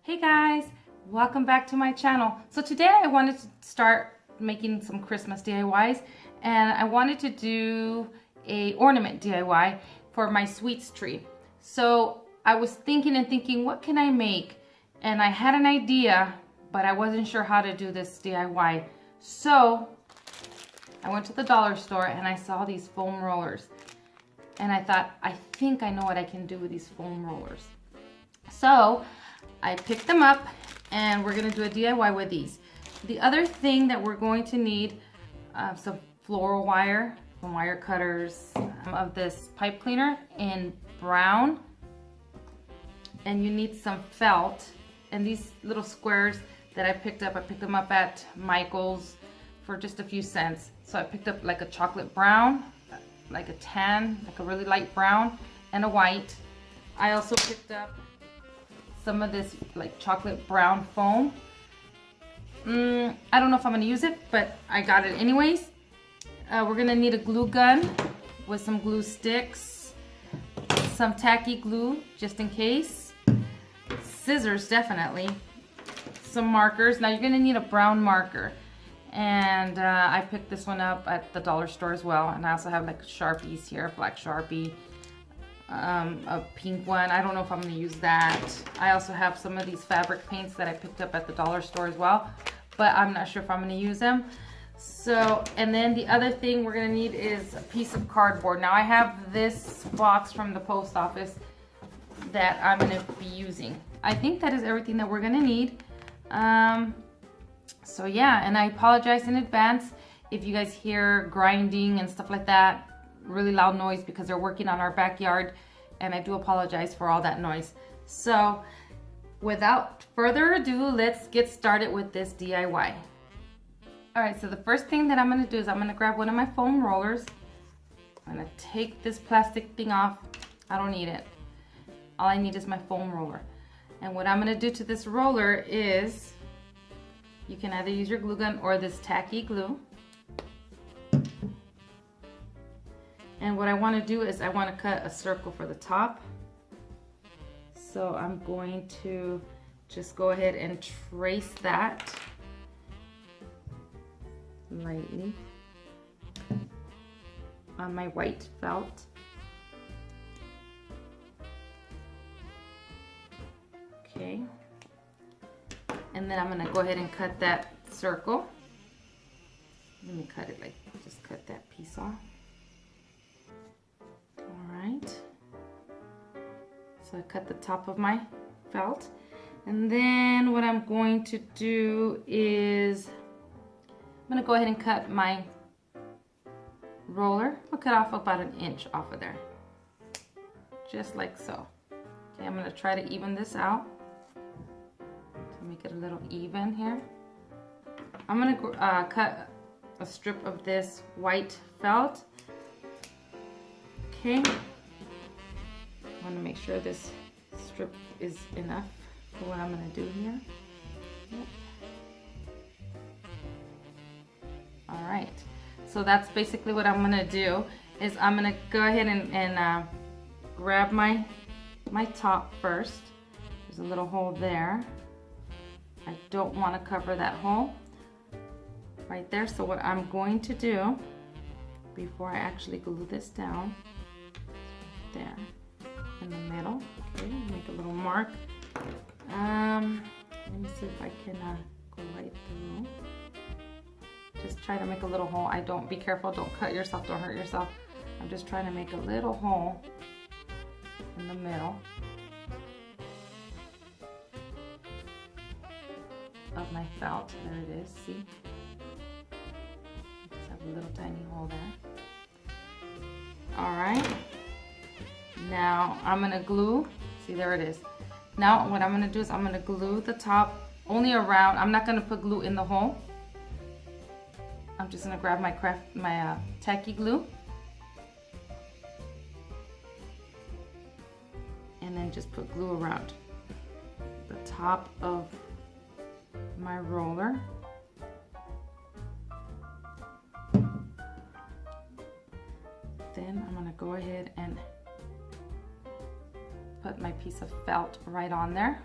Hey guys, welcome back to my channel. So today I wanted to start making some Christmas DIYs, and I wanted to do a ornament DIY for my sweets tree. So I was thinking, what can I make? And I had an idea, but I wasn't sure how to do this DIY. So I went to the dollar store and I saw these foam rollers. And I thought, I think I know what I can do with these foam rollers. So I picked them up and we're gonna do a DIY with these. The other thing that we're going to need, some floral wire, some wire cutters, of this pipe cleaner in brown, and you need some felt, and these little squares that I picked them up at Michael's for just a few cents. So I picked up like a chocolate brown, like a tan, like a really light brown, and a white. I also picked up some of this like chocolate brown foam. I don't know if I'm gonna use it, but I got it anyways. We're gonna need a glue gun with some glue sticks, some tacky glue just in case, scissors definitely, some markers. Now you're gonna need a brown marker, and I picked this one up at the dollar store as well. And I also have like Sharpies here, black Sharpie, a pink one. I don't know if I'm gonna use that. I also have some of these fabric paints that I picked up at the dollar store as well, but I'm not sure if I'm gonna use them. So, and then the other thing we're gonna need is a piece of cardboard. Now I have this box from the post office that I'm gonna be using. I think that is everything that we're gonna need. So yeah, and I apologize in advance if you guys hear grinding and stuff like that, really loud noise, because they're working on our backyard, and I do apologize for all that noise. So without further ado, let's get started with this DIY. All right, so the first thing that I'm gonna do is I'm gonna grab one of my foam rollers. I'm gonna take this plastic thing off. I don't need it. All I need is my foam roller. And what I'm gonna do to this roller is, you can either use your glue gun or this tacky glue. And what I want to do is I want to cut a circle for the top. So I'm going to just go ahead and trace that lightly on my white felt. Okay. And then I'm going to go ahead and cut that circle. Let me cut it like, just cut that piece off. Alright. So I cut the top of my felt. And then what I'm going to do is, I'm going to go ahead and cut my roller. I'll cut off about an inch off of there. Just like so. Okay, I'm going to try to even this out. Make it a little even here. I'm gonna cut a strip of this white felt. Okay, I want to make sure this strip is enough for what I'm gonna do here. Yep. All right, so that's basically what I'm gonna do. Is I'm gonna go ahead and grab my top first. There's a little hole there. I don't want to cover that hole right there. So what I'm going to do before I actually glue this down, there in the middle, okay, make a little mark. Let me see if I can go right through. Just try to make a little hole. Be careful, don't cut yourself, don't hurt yourself. I'm just trying to make a little hole in the middle of my felt. There it is, see? Just have a little tiny hole there. All right, now I'm gonna glue, see, there it is. Now what I'm gonna do is I'm gonna glue the top only around. I'm not gonna put glue in the hole. I'm just gonna grab my tacky glue and then just put glue around the top of my roller. Then I'm going to go ahead and put my piece of felt right on there.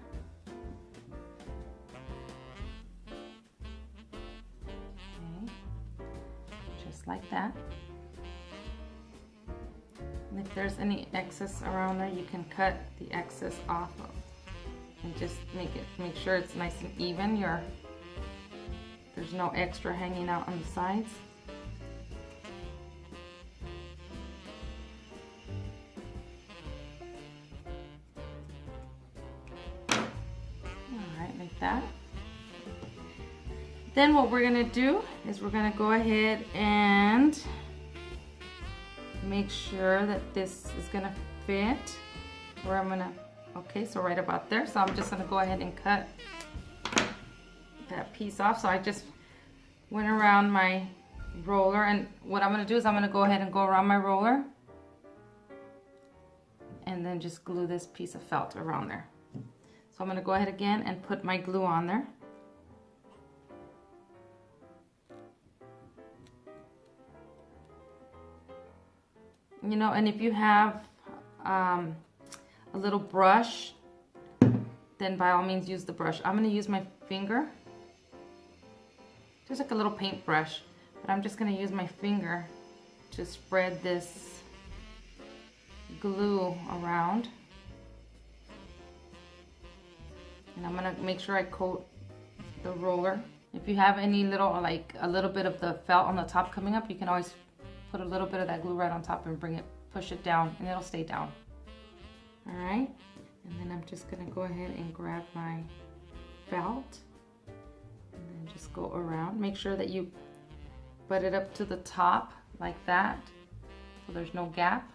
If there's any excess around there, you can cut the excess off of, and just make sure it's nice and even. There's no extra hanging out on the sides. Alright, like that. Then what we're gonna do is we're gonna go ahead and make sure that this is gonna fit where I'm gonna, okay, so right about there. So I'm just gonna go ahead and cut that piece off. So I just went around my roller, and what I'm gonna do is I'm gonna go ahead and go around my roller and then just glue this piece of felt around there. So I'm gonna go ahead again and put my glue on there. You know, and if you have a little brush, then by all means use the brush. I'm gonna use my finger, just like a little paintbrush, but I'm just gonna use my finger to spread this glue around. And I'm gonna make sure I coat the roller. If you have any little, like a little bit of the felt on the top coming up, you can always put a little bit of that glue right on top and push it down, and it'll stay down. All right, and then I'm just gonna go ahead and grab my felt and then just go around. Make sure that you butt it up to the top like that, so there's no gap.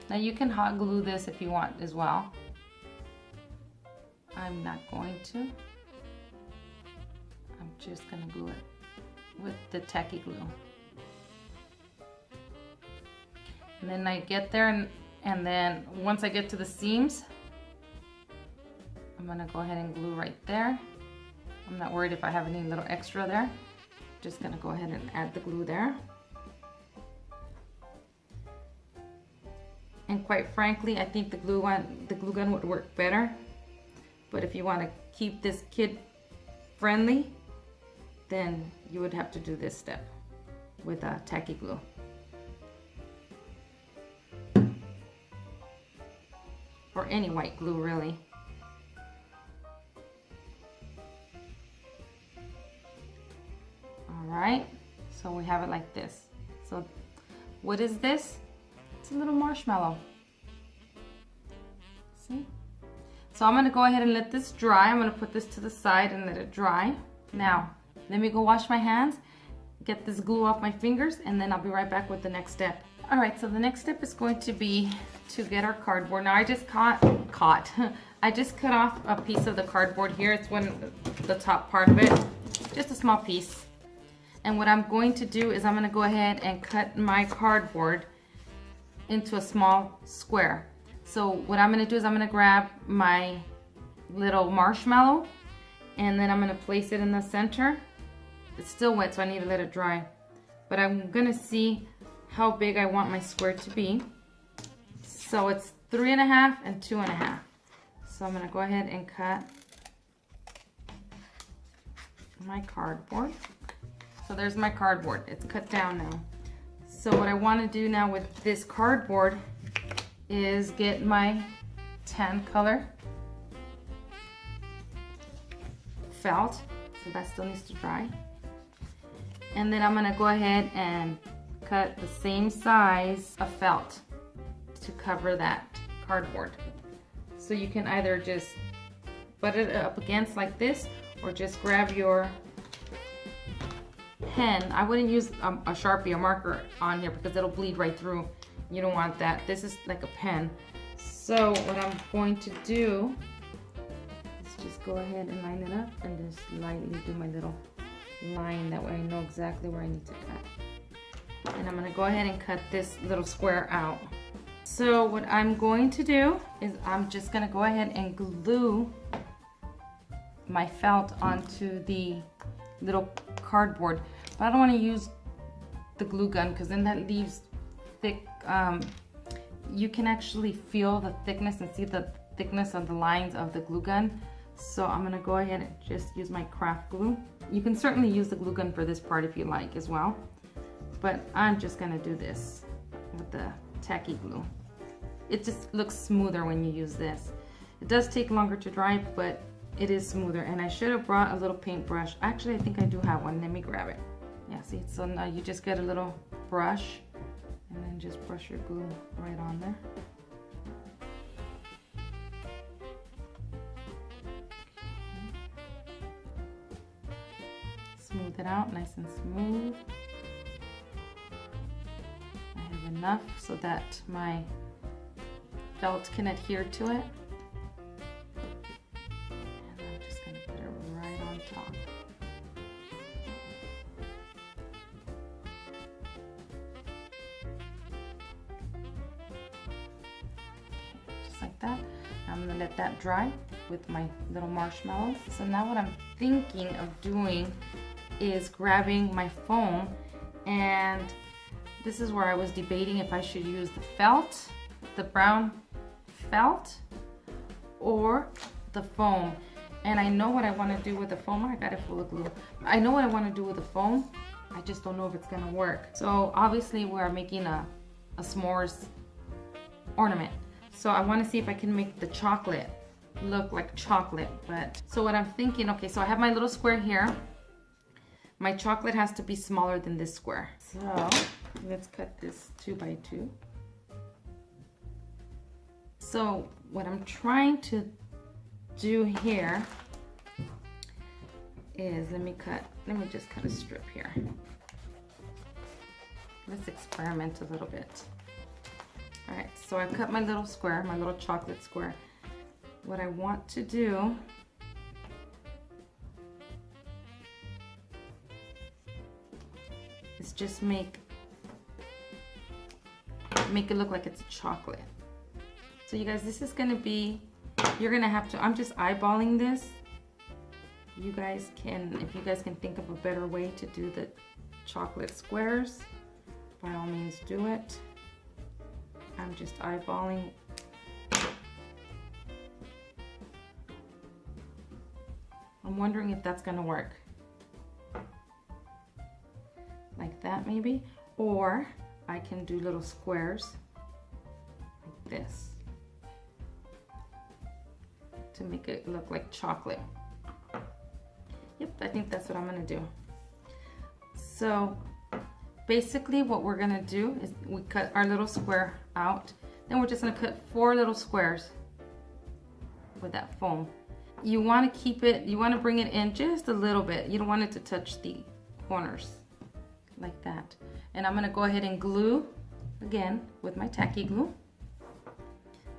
Now you can hot glue this if you want as well. I'm not going to. I'm just gonna glue it with the tacky glue. And then I get there, and then once I get to the seams, I'm gonna go ahead and glue right there. I'm not worried if I have any little extra there. Just gonna go ahead and add the glue there. And quite frankly, I think the glue gun would work better. But if you want to keep this kid friendly, then you would have to do this step with tacky glue. Or any white glue, really. All right, so we have it like this. So what is this? It's a little marshmallow. See? So I'm gonna go ahead and let this dry. I'm gonna put this to the side and let it dry. Now, let me go wash my hands, get this glue off my fingers, and then I'll be right back with the next step. All right, so the next step is going to be to get our cardboard. Now I just I just cut off a piece of the cardboard here. It's the top part of it, just a small piece. And what I'm going to do is I'm gonna go ahead and cut my cardboard into a small square. So what I'm gonna do is I'm gonna grab my little marshmallow, and then I'm gonna place it in the center. It's still wet, so I need to let it dry. But I'm gonna see how big I want my square to be. So it's 3.5 and 2.5. So I'm gonna go ahead and cut my cardboard. So there's my cardboard. It's cut down now. So what I want to do now with this cardboard is get my tan color felt. So that still needs to dry. And then I'm going to go ahead and cut the same size of felt to cover that cardboard. So you can either just butt it up against like this, or just grab your pen. I wouldn't use a Sharpie or marker on here because it'll bleed right through. You don't want that. This is like a pen. So what I'm going to do is just go ahead and line it up and just lightly do my little line. That way I know exactly where I need to cut. And I'm going to go ahead and cut this little square out. So what I'm going to do is I'm just going to go ahead and glue my felt onto the little cardboard. But I don't want to use the glue gun because then that leaves thick. You can actually feel the thickness and see the thickness of the lines of the glue gun. So I'm gonna go ahead and just use my craft glue. You can certainly use the glue gun for this part if you like as well, but I'm just gonna do this with the tacky glue. It just looks smoother when you use this. It does take longer to dry, but it is smoother. And I should have brought a little paintbrush. Actually, I think I do have one. Let me grab it. Yeah, see, so now you just get a little brush and then just brush your glue right on there. Smooth it out, nice and smooth. I have enough so that my felt can adhere to it. And I'm just going to put it right on top. Just like that. I'm going to let that dry with my little marshmallows. So now what I'm thinking of doing is grabbing my foam, and this is where I was debating if I should use the felt, the brown felt, or the foam. And I know what I want to do with the foam. I got it full of glue. I know what I want to do with the foam. I just don't know if it's gonna work. So obviously we're making a s'mores ornament. So I want to see if I can make the chocolate look like chocolate. But so what I'm thinking, okay, so I have my little square here. My chocolate has to be smaller than this square. So let's cut this 2 by 2. So what I'm trying to do here is, let me just cut a strip here. Let's experiment a little bit. All right, so I cut my little square, my little chocolate square. What I want to do is just make it look like it's a chocolate. So you guys, this is gonna be, you're gonna have to, I'm just eyeballing this. You guys can, if you guys can think of a better way to do the chocolate squares, by all means do it. I'm just eyeballing. I'm wondering if that's gonna work. Like that maybe, or I can do little squares like this to make it look like chocolate. Yep, I think that's what I'm gonna do. So basically what we're gonna do is we cut our little square out, then we're just gonna cut 4 little squares with that foam. You wanna keep it, you wanna bring it in just a little bit. You don't want it to touch the corners. Like that. And I'm gonna go ahead and glue again with my tacky glue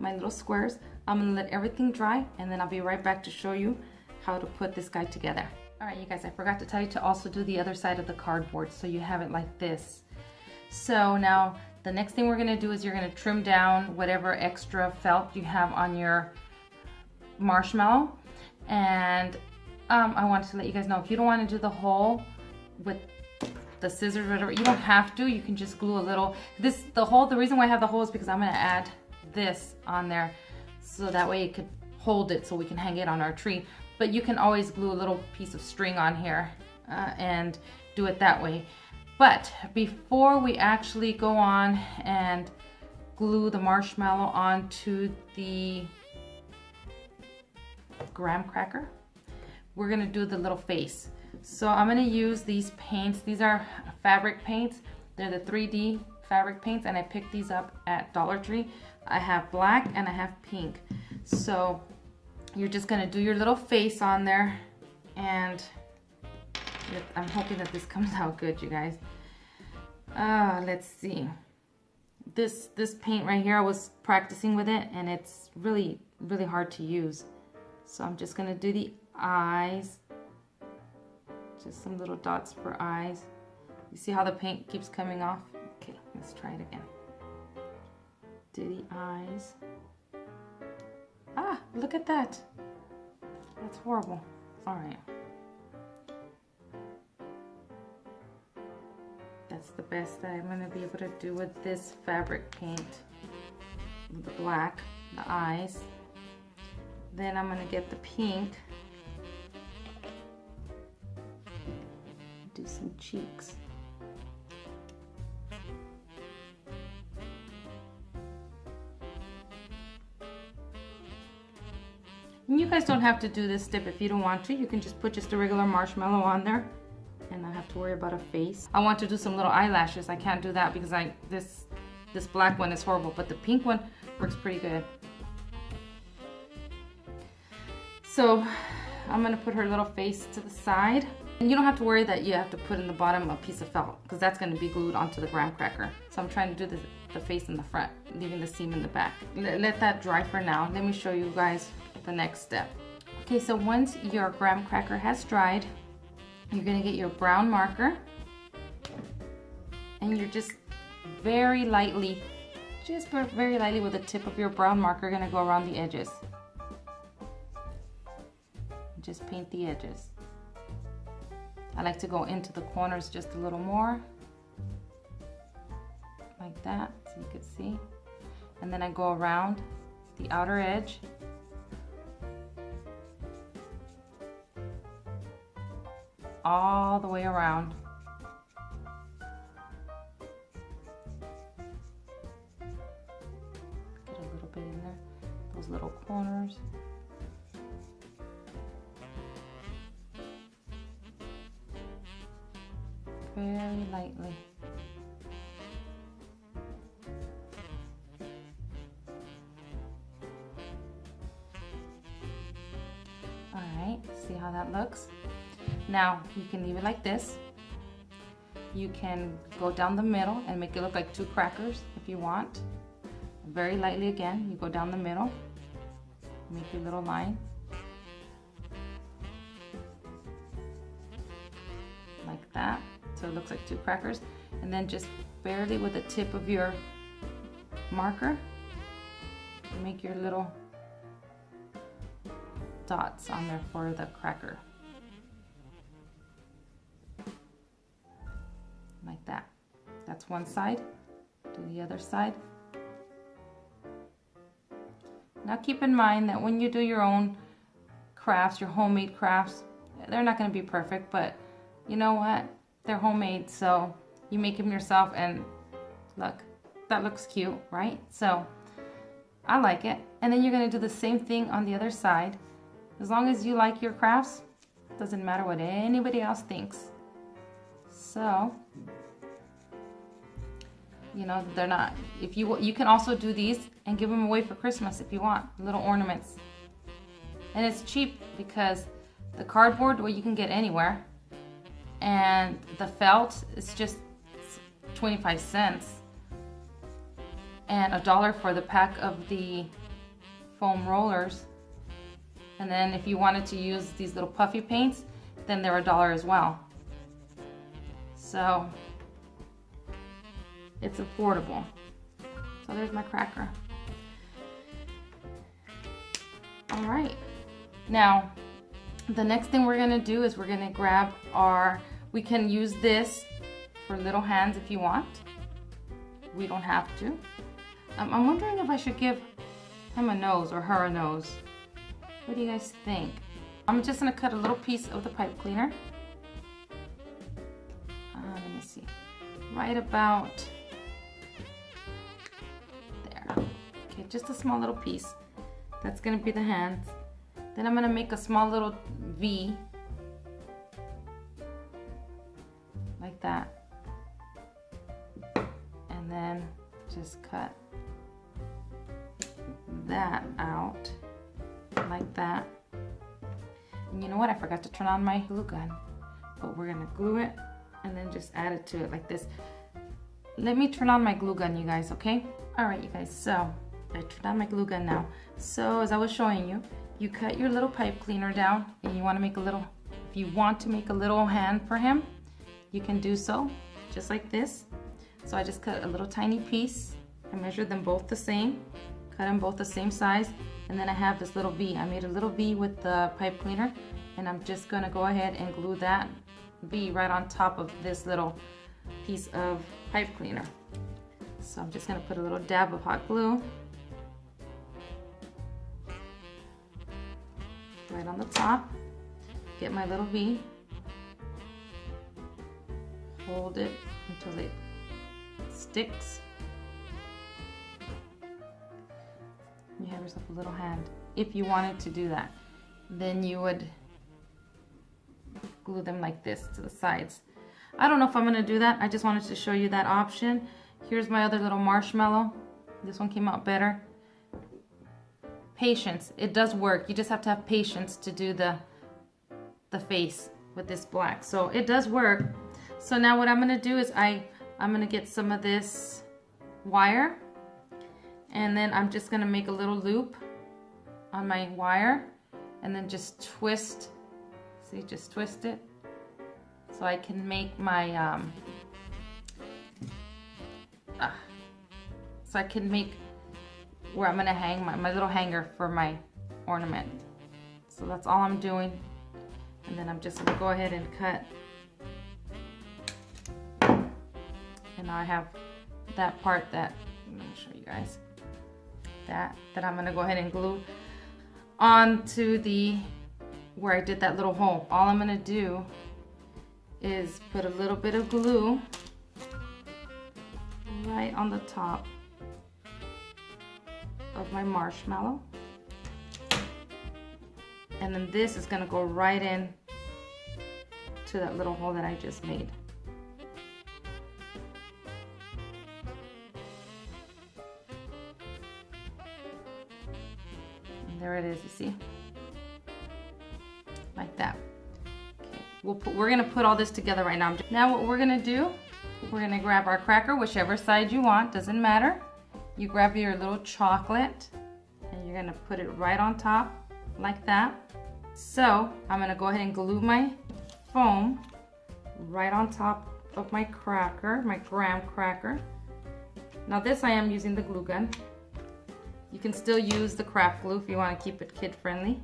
my little squares. I'm gonna let everything dry, and then I'll be right back to show you how to put this guy together. All right, you guys, I forgot to tell you to also do the other side of the cardboard, so you have it like this. So now the next thing we're gonna do is you're gonna trim down whatever extra felt you have on your marshmallow. And I wanted to let you guys know, if you don't want to do the hole with the scissors or whatever, you don't have to. You can just glue a little. The reason why I have the hole is because I'm going to add this on there, so that way it could hold it so we can hang it on our tree. But you can always glue a little piece of string on here and do it that way. But before we actually go on and glue the marshmallow onto the graham cracker, we're going to do the little face. So I'm going to use these paints. These are fabric paints. They're the 3D fabric paints, and I picked these up at Dollar Tree. I have black and I have pink. So you're just going to do your little face on there, and I'm hoping that this comes out good, you guys. Let's see. This paint right here, I was practicing with it, and it's really, really hard to use. So I'm just going to do the eyes. Just some little dots for eyes. You see how the paint keeps coming off? Okay, let's try it again. Do the eyes. Ah, look at that. That's horrible. All right. That's the best that I'm gonna be able to do with this fabric paint. The black, the eyes. Then I'm gonna get the pink. Do some cheeks. And you guys don't have to do this step if you don't want to. You can just put just a regular marshmallow on there and not have to worry about a face. I want to do some little eyelashes. I can't do that because this black one is horrible, but the pink one works pretty good. So I'm gonna put her little face to the side. And you don't have to worry that you have to put in the bottom a piece of felt because that's gonna be glued onto the graham cracker. So I'm trying to do the face in the front, leaving the seam in the back. Let that dry for now. Let me show you guys the next step. Okay, so once your graham cracker has dried, you're gonna get your brown marker and you're just very lightly with the tip of your brown marker gonna go around the edges. Just paint the edges. I like to go into the corners just a little more, like that, so you can see. And then I go around the outer edge. All the way around. Get a little bit in there, those little corners. Very lightly. All right, see how that looks? Now you can leave it like this. You can go down the middle and make it look like two crackers if you want. Very lightly again, you go down the middle, make your little line. Like that. So it looks like two crackers, and then just barely with the tip of your marker make your little dots on there for the cracker, like that. That's one side. Do the other side. Now keep in mind that when you do your own crafts, your homemade crafts, they're not going to be perfect, but you know what? They're homemade, so you make them yourself, and look, that looks cute, right? So I like it. And then you're gonna do the same thing on the other side. As long as you like your crafts, doesn't matter what anybody else thinks. So, you know, they're not, if you can also do these and give them away for Christmas if you want, little ornaments. And it's cheap because the cardboard, well, you can get anywhere. And the felt is just 25 cents and $1 for the pack of the foam rollers. And then if you wanted to use these little puffy paints, then they're $1 as well. So it's affordable. So there's my cracker. All right, now the next thing we're gonna do is we're gonna grab we can use this for little hands if you want. We don't have to. I'm wondering if I should give him a nose or her a nose. What do you guys think? I'm just gonna cut a little piece of the pipe cleaner. Let me see, right about there. Okay, just a small little piece. That's gonna be the hands. Then I'm gonna make a small little V, like that, and then just cut that out like that. And you know what? I forgot to turn on my glue gun, but we're gonna glue it and then just add it to it like this. Let me turn on my glue gun, you guys, okay? All right, you guys, so I turned on my glue gun now. So as I was showing you, you cut your little pipe cleaner down and you want to make a little, if you want to make a little hand for him, you can do so, just like this. So I just cut a little tiny piece. I measured them both the same, cut them both the same size, and then I have this little V. I made a little V with the pipe cleaner, and I'm just gonna go ahead and glue that V right on top of this little piece of pipe cleaner. So I'm just gonna put a little dab of hot glue. right on the top. Get my little V. Hold it until it sticks. You have yourself a little hand. If you wanted to do that, then you would glue them like this to the sides. I don't know if I'm gonna do that. I just wanted to show you that option. Here's my other little marshmallow. This one came out better. Patience, it does work. You just have to have patience to do the face with this black. So it does work. So now what I'm gonna do is I'm gonna get some of this wire, and then I'm just gonna make a little loop on my wire and then just twist. See, just twist it so I can make my so I can make where I'm gonna hang my little hanger for my ornament. So that's all I'm doing, and then I'm just gonna go ahead and cut. And now I have that part that, let me show you guys, that I'm gonna go ahead and glue onto the, where I did that little hole. All I'm gonna do is put a little bit of glue right on the top of my marshmallow. And then this is gonna go right in to that little hole that I just made. And there it is, you see? Like that. Okay. We're gonna put all this together right now. Now what we're gonna do, we're gonna grab our cracker, whichever side you want, doesn't matter. You grab your little chocolate and you're gonna put it right on top like that. So I'm gonna go ahead and glue my foam right on top of my cracker, my graham cracker. Now this I am using the glue gun. You can still use the craft glue if you want to keep it kid friendly.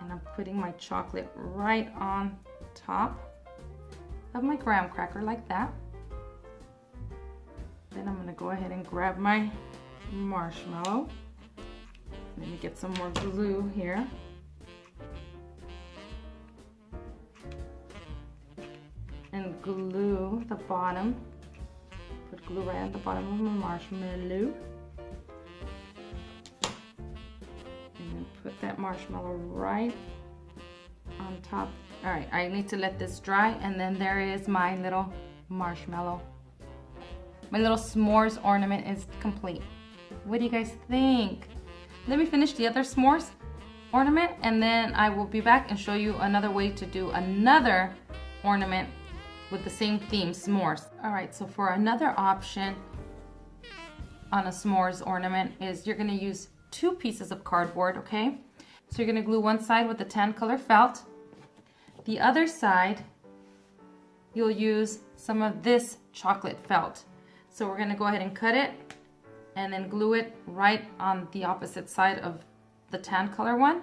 And I'm putting my chocolate right on top of my graham cracker like that. Then I'm gonna go ahead and grab my marshmallow. Let me get some more glue here. And glue the bottom. Put glue right at the bottom of my marshmallow. And then put that marshmallow right on top. All right, I need to let this dry, and then there is my little marshmallow. My little s'mores ornament is complete. What do you guys think? Let me finish the other s'mores ornament, and then I will be back and show you another way to do another ornament with the same theme, s'mores. All right, so for another option on a s'mores ornament is you're gonna use 2 pieces of cardboard, okay? So you're gonna glue one side with the tan color felt. The other side, you'll use some of this chocolate felt. So we're gonna go ahead and cut it and then glue it right on the opposite side of the tan color one.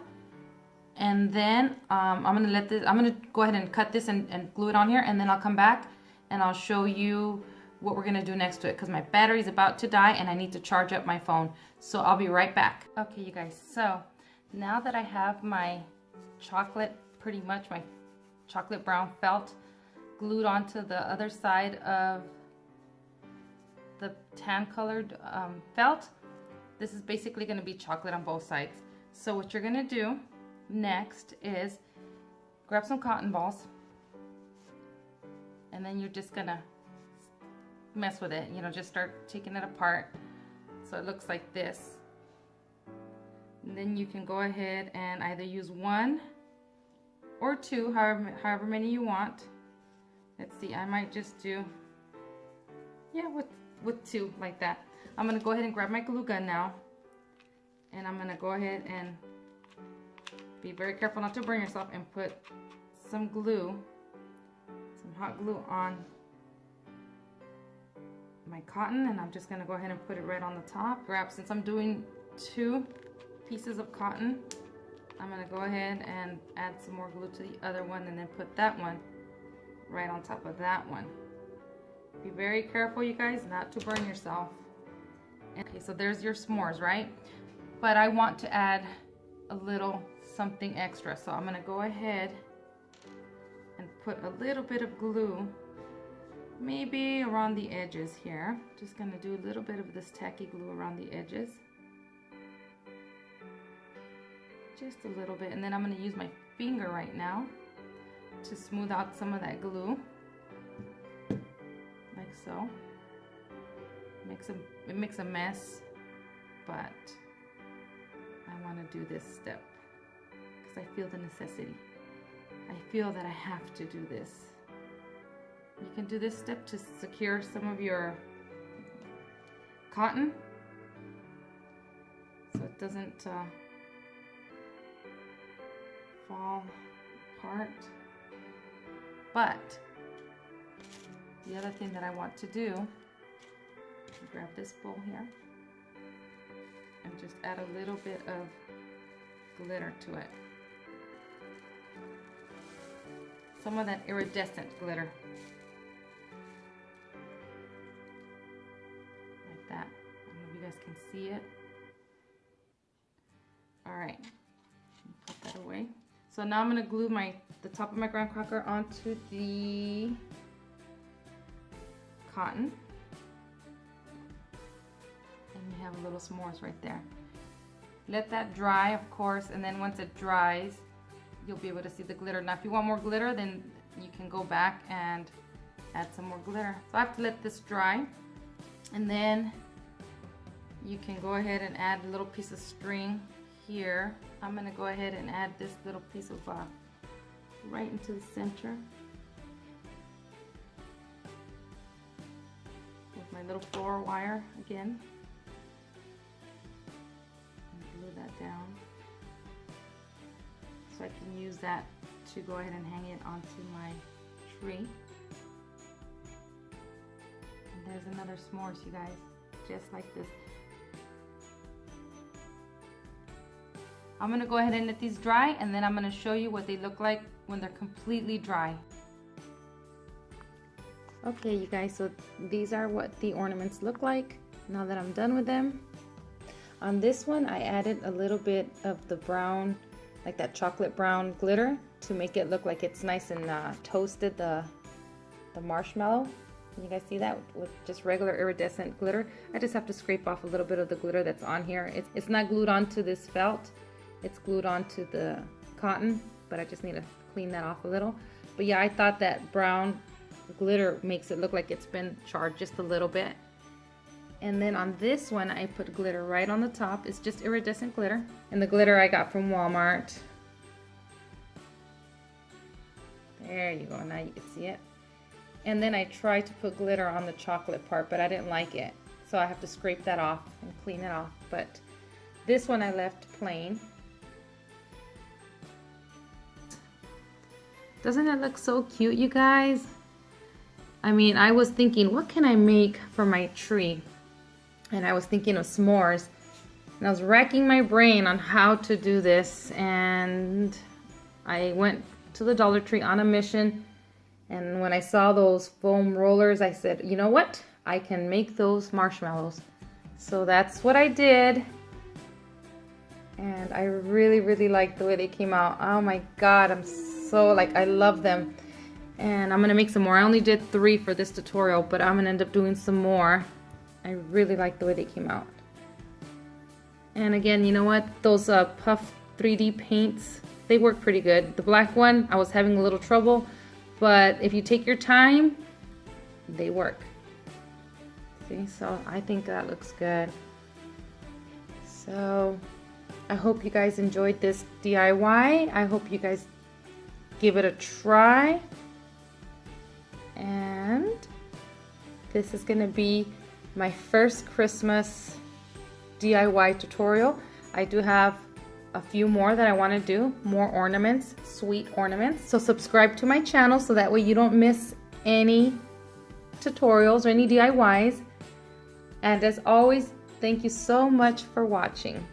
And then I'm gonna go ahead and cut this and glue it on here, and then I'll come back and I'll show you what we're gonna do next to it, because my battery's about to die and I need to charge up my phone. So I'll be right back. Okay, you guys, so now that I have my chocolate, pretty much my chocolate brown felt glued onto the other side of the tan colored felt, this is basically gonna be chocolate on both sides. So what you're gonna do next is grab some cotton balls, and then you're just gonna mess with it, you know, just start taking it apart so it looks like this. And then you can go ahead and either use 1 or 2, however many you want. Let's see, I might just do, yeah, with 2 like that. I'm gonna go ahead and grab my glue gun now, and I'm gonna go ahead and be very careful not to burn yourself and put some glue, some hot glue on my cotton, and I'm just gonna go ahead and put it right on the top. Since I'm doing 2 pieces of cotton, I'm gonna go ahead and add some more glue to the other one, and then put that one right on top of that one. Be very careful, you guys, not to burn yourself. Okay, so there's your s'mores, right? But I want to add a little something extra. So I'm gonna go ahead and put a little bit of glue, maybe around the edges here. Just gonna do a little bit of this tacky glue around the edges. Just a little bit, and then I'm gonna use my finger right now to smooth out some of that glue, like so. It makes a mess, but I want to do this step because I feel the necessity. I feel that I have to do this. You can do this step to secure some of your cotton so it doesn't fall apart. But the other thing that I want to do, grab this bowl here and just add a little bit of glitter to it. Some of that iridescent glitter. Like that. I don't know if you guys can see it. Alright, put that away. So now I'm going to glue the top of my graham cracker onto the cotton. And you have a little s'mores right there. Let that dry, of course, and then once it dries, you'll be able to see the glitter. Now, if you want more glitter, then you can go back and add some more glitter. So I have to let this dry, and then you can go ahead and add a little piece of string here. I'm going to go ahead and add this little piece of right into the center with my little floral wire again. Glue that down so I can use that to go ahead and hang it onto my tree. And there's another s'mores, you guys, just like this. I'm going to go ahead and let these dry, and then I'm going to show you what they look like when they're completely dry. Okay, you guys, so these are what the ornaments look like now that I'm done with them. On this one, I added a little bit of the brown, like that chocolate brown glitter, to make it look like it's nice and toasted, the marshmallow. Can you guys see that with just regular iridescent glitter? I just have to scrape off a little bit of the glitter that's on here. It's not glued onto this felt. It's glued onto the cotton, but I just need to clean that off a little. But yeah, I thought that brown glitter makes it look like it's been charred just a little bit. And then on this one, I put glitter right on the top. It's just iridescent glitter. And the glitter I got from Walmart. There you go, now you can see it. And then I tried to put glitter on the chocolate part, but I didn't like it. So I have to scrape that off and clean it off. But this one I left plain. Doesn't it look so cute, you guys? I mean, I was thinking, what can I make for my tree? And I was thinking of s'mores. And I was racking my brain on how to do this. And I went to the Dollar Tree on a mission. And when I saw those foam rollers, I said, you know what? I can make those marshmallows. So that's what I did. And I really, really like the way they came out. Oh my God, I love them. And I'm gonna make some more. I only did 3 for this tutorial, but I'm gonna end up doing some more. I really like the way they came out. And again, you know what? Those Puff 3D paints, they work pretty good. The black one, I was having a little trouble, but if you take your time, they work. See, so I think that looks good. So I hope you guys enjoyed this DIY. I hope you guys give it a try. And this is going to be my first Christmas DIY tutorial. I do have a few more that I want to do, more ornaments, sweet ornaments. So subscribe to my channel so that way you don't miss any tutorials or any DIYs. And as always, thank you so much for watching.